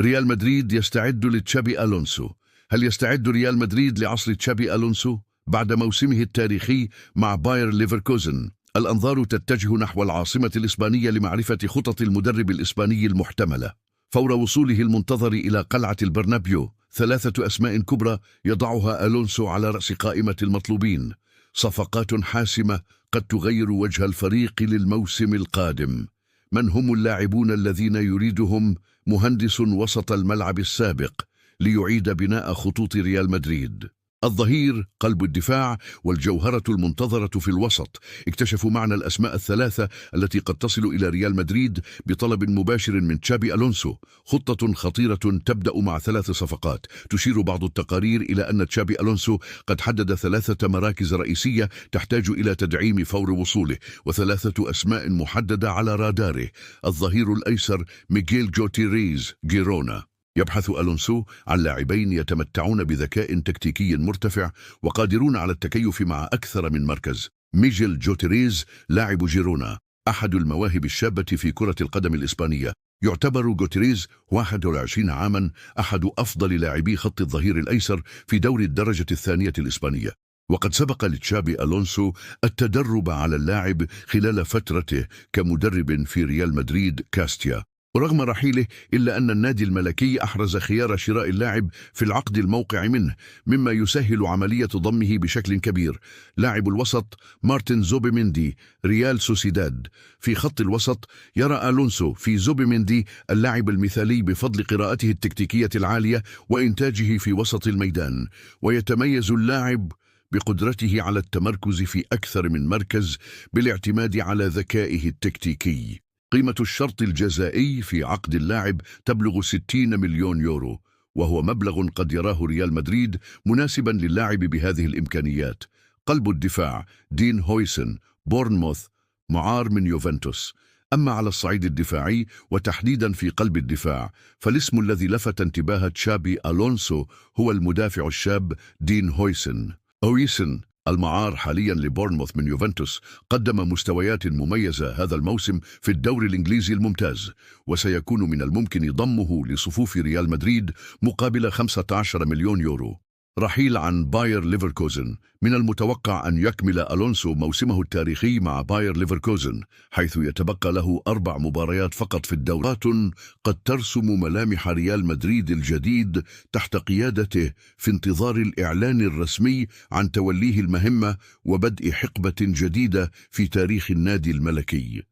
ريال مدريد يستعد لتشابي ألونسو. هل يستعد ريال مدريد لعصر تشابي ألونسو بعد موسمه التاريخي مع باير ليفركوزن؟ الأنظار تتجه نحو العاصمة الإسبانية لمعرفة خطط المدرب الإسباني المحتملة. فور وصوله المنتظر إلى قلعة البرنابيو 3 أسماء كبرى يضعها ألونسو على رأس قائمة المطلوبين، صفقات حاسمة قد تغير وجه الفريق للموسم القادم. من هم اللاعبون الذين يريدهم مهندس وسط الملعب السابق ليعيد بناء خطوط ريال مدريد؟ الظهير، قلب الدفاع، والجوهرة المنتظرة في الوسط. اكتشفوا معنى الأسماء الثلاثة التي قد تصل إلى ريال مدريد بطلب مباشر من تشابي ألونسو. خطة خطيرة تبدأ مع 3 صفقات. تشير بعض التقارير إلى أن تشابي ألونسو قد حدد 3 مراكز رئيسية تحتاج إلى تدعيم فور وصوله، و3 أسماء محددة على راداره. الظهير الأيسر ميغيل جوتيريز جيرونا. يبحث ألونسو عن لاعبين يتمتعون بذكاء تكتيكي مرتفع وقادرون على التكيف مع أكثر من مركز. ميغيل جوتيريز لاعب جيرونا، أحد المواهب الشابة في كرة القدم الإسبانية. يعتبر جوتيريز 21 عاما أحد أفضل لاعبي خط الظهير الأيسر في دوري الدرجة الثانية الإسبانية، وقد سبق لتشابي ألونسو التدرب على اللاعب خلال فترته كمدرب في ريال مدريد كاستيا. ورغم رحيله إلا أن النادي الملكي أحرز خيار شراء اللاعب في العقد الموقع منه، مما يسهل عملية ضمه بشكل كبير. لاعب الوسط مارتن زوبيميندي، ريال سوسيداد. في خط الوسط يرى ألونسو في زوبيميندي اللاعب المثالي بفضل قراءته التكتيكية العالية وإنتاجه في وسط الميدان، ويتميز اللاعب بقدرته على التمركز في أكثر من مركز بالاعتماد على ذكائه التكتيكي. قيمة الشرط الجزائي في عقد اللاعب تبلغ 60 مليون يورو، وهو مبلغ قد يراه ريال مدريد مناسبا للاعب بهذه الإمكانيات. قلب الدفاع دين هويسن، بورنموث، معار من يوفنتوس. أما على الصعيد الدفاعي وتحديدا في قلب الدفاع، فالاسم الذي لفت انتباه تشابي ألونسو هو المدافع الشاب دين هويسن. المعار حاليا لبورنموث من يوفنتوس قدم مستويات مميزة هذا الموسم في الدوري الإنجليزي الممتاز، وسيكون من الممكن ضمه لصفوف ريال مدريد مقابل 15 مليون يورو. رحيل عن باير ليفركوزن. من المتوقع أن يكمل ألونسو موسمه التاريخي مع باير ليفركوزن، حيث يتبقى له 4 مباريات فقط في الدورات قد ترسم ملامح ريال مدريد الجديد تحت قيادته في انتظار الإعلان الرسمي عن توليه المهمة وبدء حقبة جديدة في تاريخ النادي الملكي.